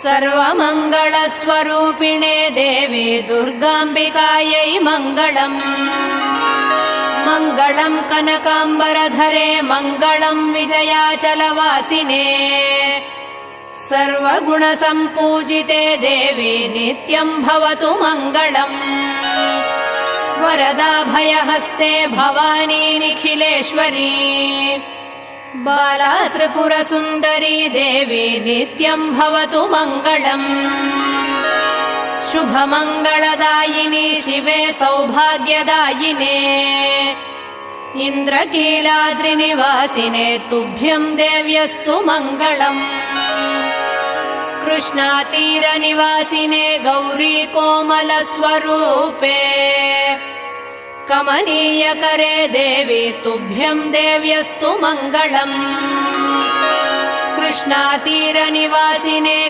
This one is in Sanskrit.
सर्वमङ्गलस्वरूपिणे देवी दुर्गाम्बिकायै मङ्गलम्। मङ्गलम् कनकाम्बरधरे मङ्गलम् विजयाचलवासिने। सर्वगुणसम्पूजिते देवी नित्यम् भवतु मङ्गलम्। वरदाभयहस्ते भवानी निखिलेश्वरी। बाला त्रिपुरसुन्दरी देवी नित्यम् भवतु मङ्गलम्। शुभमङ्गलदायिनी शिवे सौभाग्यदायिने। इन्द्रकीलाद्रिनिवासिने तुभ्यम् देव्यस्तु मङ्गलम्। कृष्णातीरनिवासिने गौरी कोमलस्वरूपे। कमनीयकरे देवी तुभ्यम् देव्यस्तु मङ्गलम्। कृष्णातीरनिवासिने